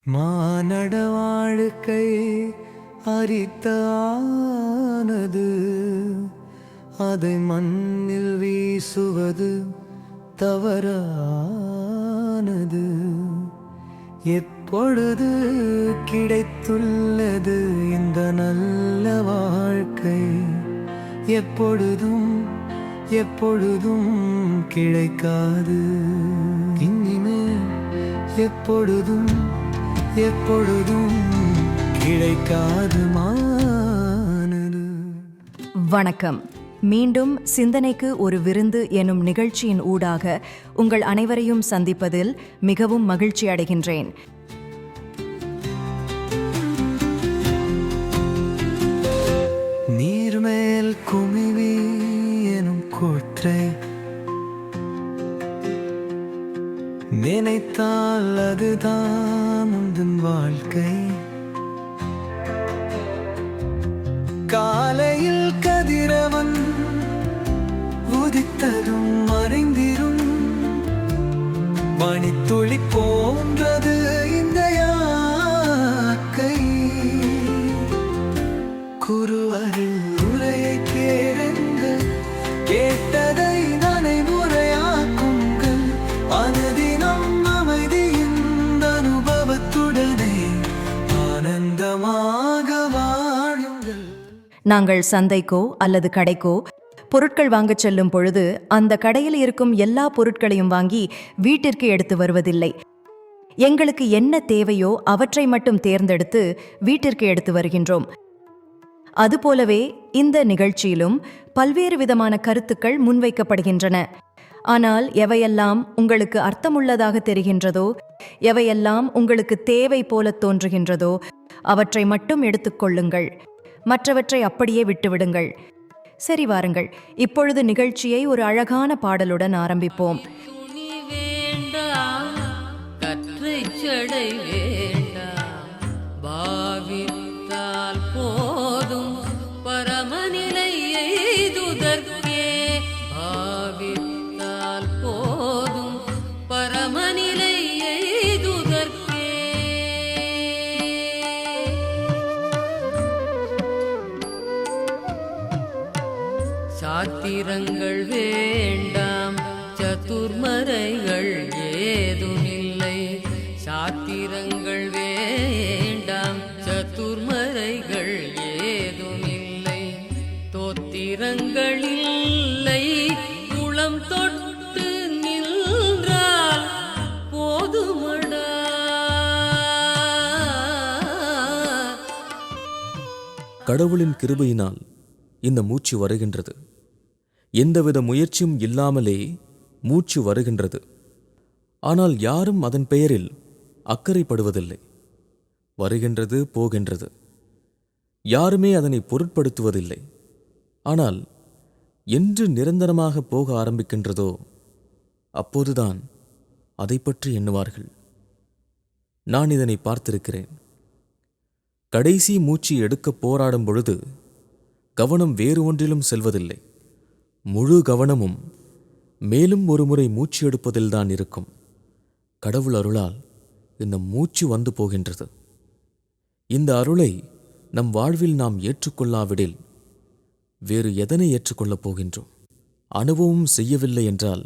மானட வாழ்க்கை அரித்தானது, அதை மண்ணில் வீசுவது தவறானது. எப்பொழுது கிடைத்துள்ளது இந்த நல்ல வாழ்க்கை? எப்பொழுதும் எப்பொழுதும் கிடைக்காது. இனிமேல் எப்பொழுதும் எப்பொழுதும் கிடைக்காது மானது. வணக்கம். மீண்டும் சிந்தனைக்கு ஒரு விருந்து எனும் நிகழ்ச்சியின் ஊடாக உங்கள் அனைவரையும் சந்திப்பதில் மிகவும் மகிழ்ச்சி அடைகின்றேன். நீர்மேல் குமிழி எனும் கூற்றை நினைத்தால் அதுதான் உந்தன் வாழ்க்கை. காலையில் கதிரவன் உதித்ததும் மறைந்திரும், மணித்துளி போன்றது இந்த யாக்கை. குருவரின் உரையை கேளுங்கள், கேட்டதை நடைமுறையாக்குங்கள். அனுதினம் அமைதியின் அனுபவத்துடனே ஆனந்தமாக வாழுங்கள். நாங்கள் சந்தைக்கோ அல்லது கடைக்கோ பொருட்கள் வாங்கச் செல்லும் பொழுது அந்த கடையில் இருக்கும் எல்லா பொருட்களையும் வாங்கி வீட்டிற்கு எடுத்து வருவதில்லை. எங்களுக்கு என்ன தேவையோ அவற்றை மட்டும் தேர்ந்தெடுத்து வீட்டிற்கு எடுத்து வருகின்றோம். அதுபோலவே இந்த நிகழ்ச்சியிலும் பல்வேறு விதமான கருத்துக்கள் முன்வைக்கப்படுகின்றன. ஆனால் எவையெல்லாம் உங்களுக்கு அர்த்தமுள்ளதாக தெரிகின்றதோ, எவையெல்லாம் உங்களுக்கு தேவை போல தோன்றுகின்றதோ அவற்றை மட்டும் எடுத்துக்கொள்ளுங்கள். மற்றவற்றை அப்படியே விட்டுவிடுங்கள். சரி, வாருங்கள், இப்பொழுது நிகழ்ச்சியை ஒரு அழகான பாடலுடன் ஆரம்பிப்போம். போதும் பரமநிலையை எய்துதற்கே, பாவித்தால் போதும் பரமநிலையை எய்துதற்கே. சாத்திரங்கள் வேண்டாம், சதுர்மறைகள் ஏதுமில்லை. சாத்திரங்கள் வேண்டாம், சதுர்மறைகள் ஏதுமில்லை. தோத்திரங்கள் இல்லை, குளம் தொட்டு நின்றால் போதுமடா. கடவுளின் கிருபையினால் இந்த மூச்சு வருகின்றது. எந்தவித முயற்சியும் இல்லாமலே மூச்சு வருகின்றது. ஆனால் யாரும் அதன் பெயரில் அக்கறைப்படுவதில்லை. வருகின்றது, போகின்றது. யாருமே அதனை பொருட்படுத்துவதில்லை. ஆனால் என்று நிரந்தரமாக போக ஆரம்பிக்கின்றதோ அப்போதுதான் அதை பற்றி எண்ணுவார்கள். நான் இதனை பார்த்திருக்கிறேன். கடைசி மூச்சு எடுக்க போராடும் பொழுது கவனம் வேறு ஒன்றிலும் செல்வதில்லை. முழு கவனமும் மேலும் ஒரு முறை மூச்சு எடுப்பதில்தான் இருக்கும். கடவுள் அருளால் இந்த மூச்சு வந்து போகின்றது. இந்த அருளை நம் வாழ்வில் நாம் ஏற்றுக்கொள்ளாவிடில் வேறு எதனை ஏற்றுக்கொள்ளப் போகின்றோம்? அனுபவம் செய்யவில்லை என்றால்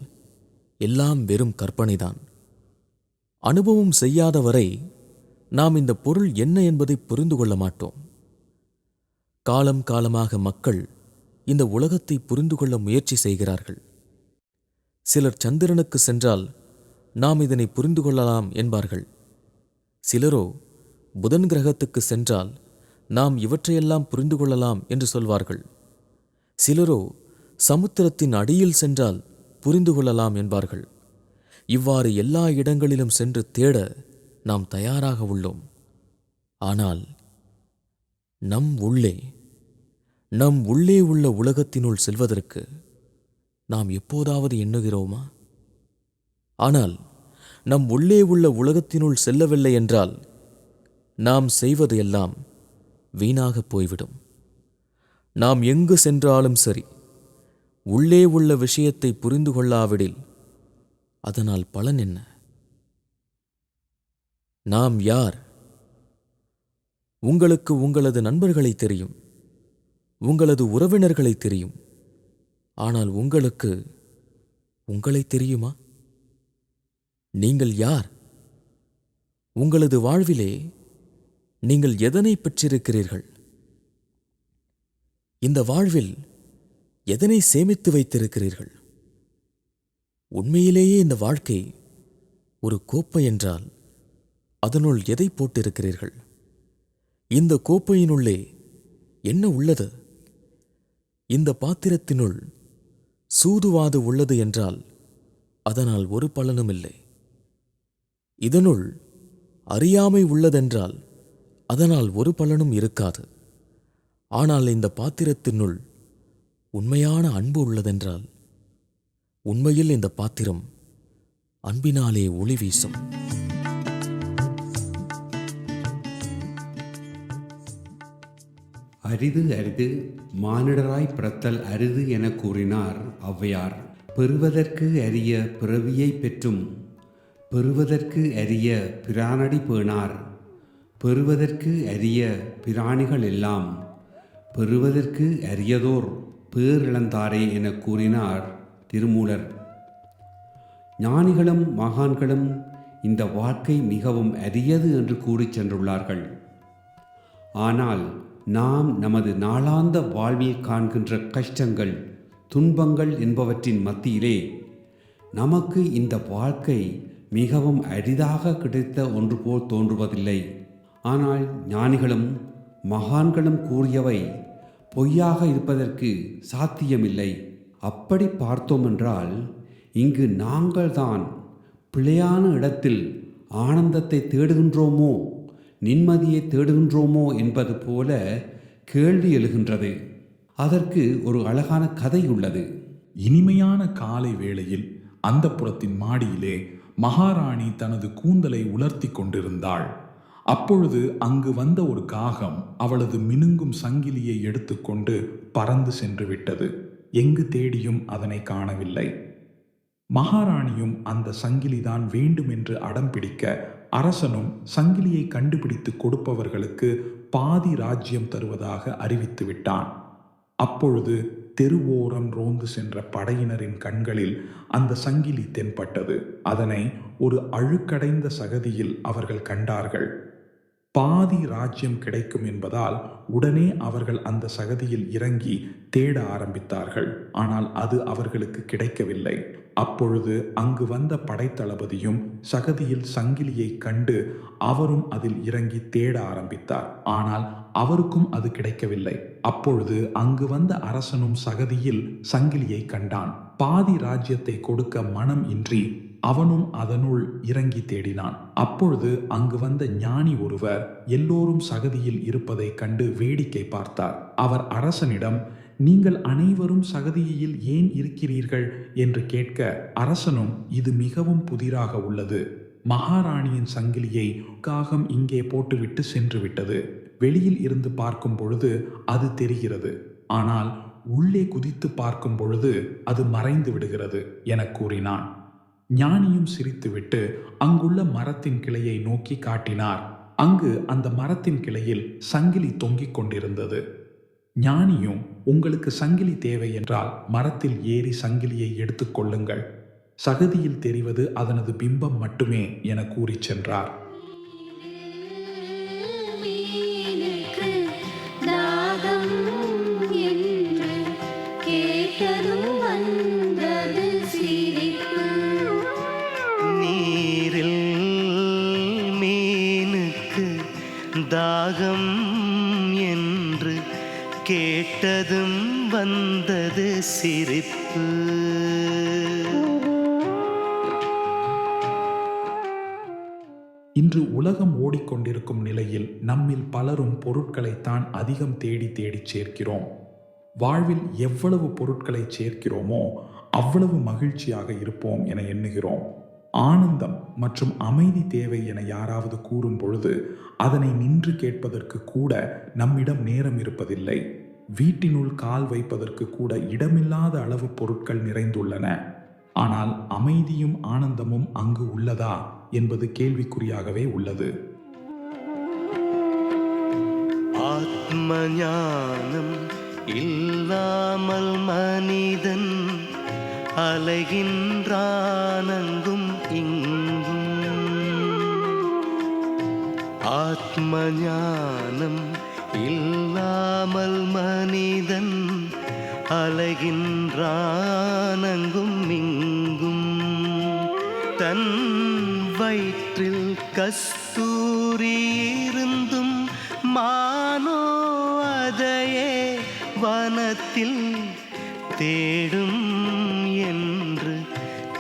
எல்லாம் வெறும் கற்பனைதான். அனுபவம் செய்யாத வரை நாம் இந்த பொருள் என்ன என்பதை புரிந்து கொள்ள மாட்டோம். காலம் காலமாக மக்கள் இந்த உலகத்தை புரிந்து கொள்ள முயற்சி செய்கிறார்கள். சிலர் சந்திரனுக்கு சென்றால் நாம் இதனை புரிந்து கொள்ளலாம் என்பார்கள். சிலரோ புதன் கிரகத்துக்கு சென்றால் நாம் இவற்றையெல்லாம் புரிந்து கொள்ளலாம் என்று சொல்வார்கள். சிலரோ சமுத்திரத்தின் அடியில் சென்றால் புரிந்து கொள்ளலாம் என்பார்கள். இவ்வாறு எல்லா இடங்களிலும் சென்று தேட நாம் தயாராக உள்ளோம். ஆனால் நம் உள்ளே உள்ள உலகத்தினுள் செல்வதற்கு நாம் எப்போதாவது எண்ணுகிறோமா? ஆனால் நம் உள்ளே உள்ள உலகத்தினுள் செல்லவில்லை என்றால் நாம் செய்வது எல்லாம் வீணாக போய்விடும். நாம் எங்கு சென்றாலும் சரி, உள்ளே உள்ள விஷயத்தை புரிந்து கொள்ளாவிடில் அதனால் பலன் என்ன? நாம் யார் உங்களுக்கு உங்களது நண்பர்களை தெரியும், உங்களது உறவினர்களை தெரியும். ஆனால் உங்களுக்கு உங்களை தெரியுமா? நீங்கள் யார்? உங்களது வாழ்விலே நீங்கள் எதனை பெற்றிருக்கிறீர்கள்? இந்த வாழ்வில் எதனை சேமித்து வைத்திருக்கிறீர்கள்? உண்மையிலேயே இந்த வாழ்க்கை ஒரு கோப்பை என்றால் அதனுள் எதை போட்டிருக்கிறீர்கள்? இந்த கோப்பையினுள்ளே என்ன உள்ளது? இந்த பாத்திரத்தினுள் சூதுவாது உள்ளது என்றால் அதனால் ஒரு பலனும் இல்லை. இதனுள் அறியாமை உள்ளதென்றால் அதனால் ஒரு பலனும் இருக்காது. ஆனால் இந்த பாத்திரத்தினுள் உண்மையான அன்பு உள்ளதென்றால் உண்மையில் இந்த பாத்திரம் அன்பினாலே ஒளி வீசும். அரிது அரிது மானிடராய் பிறத்தல் அரிது என கூறினார் ஔவையார். பெறுவதற்கு அரிய பிறவியை பெற்றும் பெறுவதற்கு அரிய பிரானடி பேணார். பெறுவதற்கு அரிய பிராணிகள் எல்லாம் பெறுவதற்கு அரியதோர் பேரிழந்தாரே என கூறினார் திருமூலர். ஞானிகளும் மகான்களும் இந்த வாழ்க்கை மிகவும் அரியது என்று கூறிச் சென்றுள்ளார்கள். ஆனால் நாம் நமது நாளாந்த வாழ்வில் காண்கின்ற கஷ்டங்கள், துன்பங்கள் என்பவற்றின் மத்தியிலே நமக்கு இந்த வாழ்க்கை மிகவும் அரிதாக கிடைத்த ஒன்று போல் தோன்றுவதில்லை. ஆனால் ஞானிகளும் மகான்களும் கூறியவை பொய்யாக இருப்பதற்கு சாத்தியமில்லை. அப்படி பார்த்தோம் என்றால் இங்கு நாங்கள்தான் பிழையான இடத்தில் ஆனந்தத்தை தேடுகின்றோமோ, நிம்மதியை தேடுகின்றோமோ என்பது போல கேள்வி எழுகின்றது. அதற்கு ஒரு அழகான கதை உள்ளது. இனிமையான காலை வேளையில் அந்தப்புரத்தின் மாடியிலே மகாராணி தனது கூந்தலை உலர்த்தி கொண்டிருந்தாள். அப்பொழுது அங்கு வந்த ஒரு காகம் அவளது மினுங்கும் சங்கிலியை எடுத்துக்கொண்டு பறந்து சென்று விட்டது. எங்கு தேடியும் அதனை காணவில்லை. மகாராணியும் அந்த சங்கிலிதான் வேண்டுமென்று அடம் பிடிக்க அரசனும் சங்கிலியை கண்டுபிடித்து கொடுப்பவர்களுக்கு பாதி ராஜ்யம் தருவதாக அறிவித்து விட்டான். அப்பொழுது தெருவோரம் ரோந்து சென்ற படையினரின் கண்களில் அந்த சங்கிலி தென்பட்டது. அதனை ஒரு அழுக்கடைந்த சகதியில் அவர்கள் கண்டார்கள். பாதி ராஜ்யம் கிடைக்கும் என்பதால் உடனே அவர்கள் அந்த சகதியில் இறங்கி தேட ஆரம்பித்தார்கள். ஆனால் அது அவர்களுக்கு கிடைக்கவில்லை. அப்பொழுது அங்கு வந்த படைத்தளபதியும் சகதியில் சங்கிலியை கண்டு அவரும் அதில் இறங்கி தேட ஆரம்பித்தார். ஆனால் அவருக்கும் அது கிடைக்கவில்லை. அப்பொழுது அங்கு வந்த அரசனும் சகதியில் சங்கிலியை கண்டான். பாதி ராஜ்யத்தை கொடுக்க மனம் இன்றி அவனும் அதனுள் இறங்கி தேடினான். அப்பொழுது அங்கு வந்த ஞானி ஒருவர் எல்லோரும் சகதியில் இருப்பதை கண்டு வேடிக்கை பார்த்தார். அவர் அரசனிடம், நீங்கள் அனைவரும் சகதியில் ஏன் இருக்கிறீர்கள் என்று கேட்க, அரசனும், இது மிகவும் புதிராக உள்ளது. மகாராணியின் சங்கிலியை காகம் இங்கே போட்டுவிட்டு சென்று விட்டது. வெளியில் இருந்து பார்க்கும் பொழுது அது தெரிகிறது, ஆனால் உள்ளே குதித்து பார்க்கும் பொழுது அது மறைந்து விடுகிறது என கூறினான். ஞானியும் சிரித்துவிட்டு அங்குள்ள மரத்தின் கிளையை நோக்கி காட்டினார். அங்கு அந்த மரத்தின் கிளையில் சங்கிலி தொங்கிக் கொண்டிருந்தது. ஞானியும், உங்களுக்கு சங்கிலி தேவை என்றால் மரத்தில் ஏறி சங்கிலியை எடுத்துக்கொள்ளுங்கள். சகதியில் தெரிவது அதனது பிம்பம் மட்டுமே என கூறி சென்றார். தாகம் என்று கேட்டதும் வந்தது சிரிப்பு. இன்று உலகம் ஓடிக்கொண்டிருக்கும் நிலையில் நம்மில் பலரும் பொருட்களைத்தான் அதிகம் தேடி தேடி சேர்க்கிறோம். வாழ்வில் எவ்வளவு பொருட்களை சேர்க்கிறோமோ அவ்வளவு மகிழ்ச்சியாக இருப்போம் என எண்ணுகிறோம். ஆனந்தம் மற்றும் அமைதி தேவை என யாராவது கூறும் பொழுது அதனை நின்று கேட்பதற்கு கூட நம்மிடம் நேரம் இருப்பதில்லை. வீட்டினுள் கால் வைப்பதற்கு கூட இடமில்லாத அளவு பொருட்கள் நிறைந்துள்ளன. ஆனால் அமைதியும் ஆனந்தமும் அங்கு உள்ளதா என்பது கேள்விக்குறியாகவே உள்ளது. ஆத்ம ஞானம் இல்லாமல் மனிதன் அலைகின்றானங்கும் இங்கும். ஆத்ம ஞானம் இல்லாமல் மனிதன் அலைகின்றானங்கும் இங்கும். தன் வயிற்றில் கஸ்தூரி இருந்தும் மானோ அதையே வனத்தில் தேடும் என்று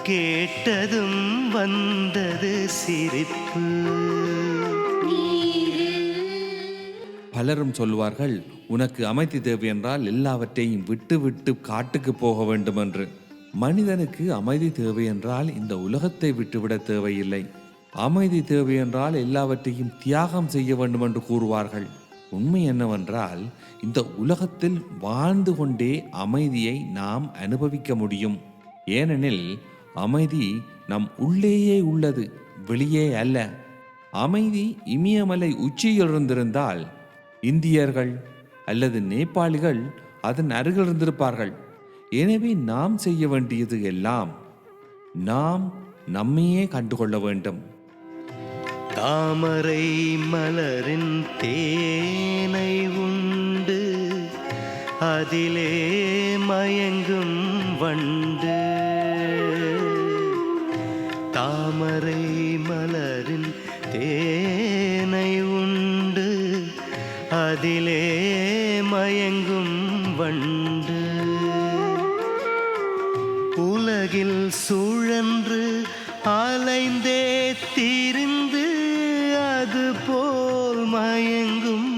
கேட்டதும் வந்தது சிரிப்பு. பலரும் சொல்வார்கள், உனக்கு அமைதி தேவை என்றால் எல்லாவற்றையும் விட்டு விட்டு காட்டுக்கு போக வேண்டும் என்று. மனிதனுக்கு அமைதி தேவை என்றால் இந்த உலகத்தை விட்டுவிட தேவையில்லை. அமைதி தேவை என்றால் எல்லாவற்றையும் தியாகம் செய்ய வேண்டும் என்று கூறுவார்கள். உண்மை என்னவென்றால், இந்த உலகத்தில் வாழ்ந்து கொண்டே அமைதியை நாம் அனுபவிக்க முடியும். ஏனெனில் அமைதி நம் உள்ளேயே உள்ளது, வெளியே அல்ல. அமைதி இமயமலை உச்சியில் இருந்திருந்தால் இந்தியர்கள் அல்லது நேபாளிகள் அதன் அருகில் இருந்திருப்பார்கள். எனவே நாம் செய்ய வேண்டியது எல்லாம் நாம் நம்மையே கண்டுகொள்ள வேண்டும். தாமரை மலரின் தேனை உண்டு அதிலே மயங்கும் வண்டு. தாமரை மலரின் தேனை உண்டு அதிலே மயங்கும் வண்டு. உலகில் சுழன்று அலைந்தே திரிந்து அதுபோல் மயங்கும்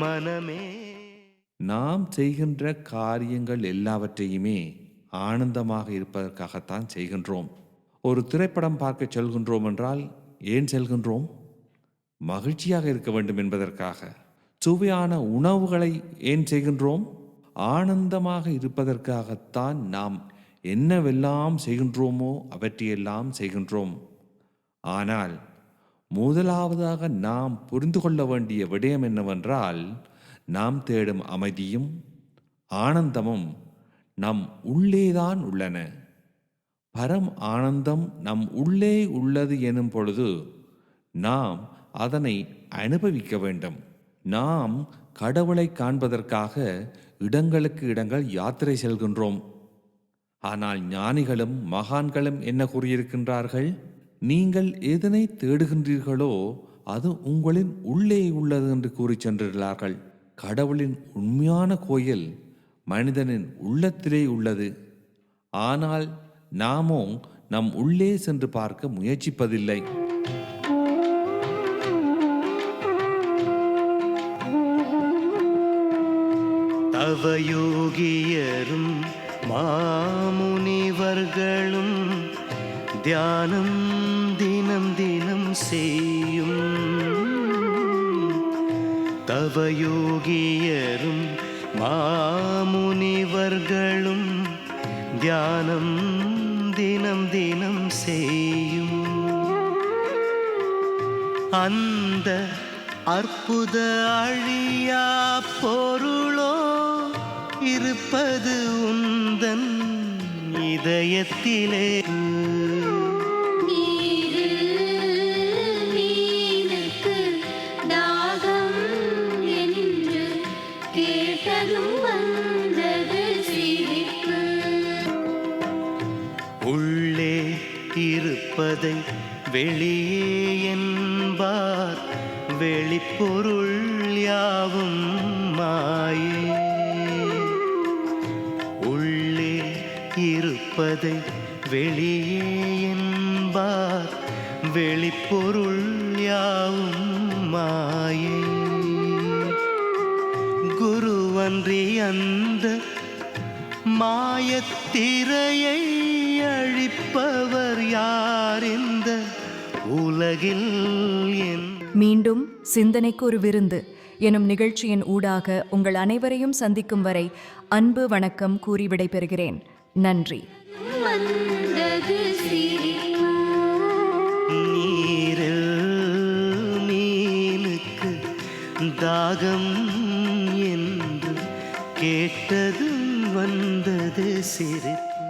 மனமே. நாம் செய்கின்ற காரியங்கள் எல்லாவற்றையுமே ஆனந்தமாக இருப்பதற்காகத்தான் செய்கின்றோம். ஒரு திரைப்படம் பார்க்க செல்கின்றோம் என்றால் ஏன் செல்கின்றோம்? மகிழ்ச்சியாக இருக்க வேண்டும் என்பதற்காக. சுவையான உணவுகளை ஏன் செய்கின்றோம்? ஆனந்தமாக இருப்பதற்காகத்தான் நாம் என்னவெல்லாம் செய்கின்றோமோ அவற்றையெல்லாம் செய்கின்றோம். ஆனால் முதலாவதாக நாம் புரிந்து கொள்ள வேண்டிய விடயம் என்னவென்றால், நாம் தேடும் அமைதியும் ஆனந்தமும் நம் உள்ளேதான் உள்ளன. பரம் ஆனந்தம் நம் உள்ளே உள்ளது எனும் பொழுது நாம் அதனை அனுபவிக்க வேண்டும். நாம் கடவுளை காண்பதற்காக இடங்களுக்கு இடங்கள் யாத்திரை செல்கின்றோம். ஆனால் ஞானிகளும் மகான்களும் என்ன கூறியிருக்கின்றார்கள்? நீங்கள் எதனை தேடுகின்றீர்களோ அது உங்களின் உள்ளே உள்ளது என்று கூறி சென்றுள்ளார்கள். கடவுளின் உண்மையான கோயில் மனிதனின் உள்ளத்திலே உள்ளது. ஆனால் நாமோ நம் உள்ளே சென்று பார்க்க முயற்சிப்பதில்லை. தவயோகியரும் மாமுனிவர்களும் தியானம் தினம் தினம் செய்யும். தவயோகியரும் மாமுனிவர்களும் தியானம் தினம் தினம் செய்யும். அந்த அற்புத அழியா பொருளோ இருப்பது உந்தன் இதயத்திலே. உள்ளே இருப்பதை வெளியே என்பார், வெளிப்பொருள் யாவும் மாயே. உள்ளே இருப்பதை வெளியே என்பார், வெளிப்பொருள் யாவும் மாயே. குருவன்றி அந்த மாயத்திரையை அழிப்பவர் யார் இந்த உலகில்? மீண்டும் சிந்தனைக்கு ஒரு விருந்து எனும் நிகழ்ச்சியின் ஊடாக உங்கள் அனைவரையும் சந்திக்கும் வரை அன்பு வணக்கம் கூறி விடைபெறுகிறேன். நன்றி. நீரில் மீனுக்கு தாகம் என்று கேட்டதும் வந்தது சிரிப்பு.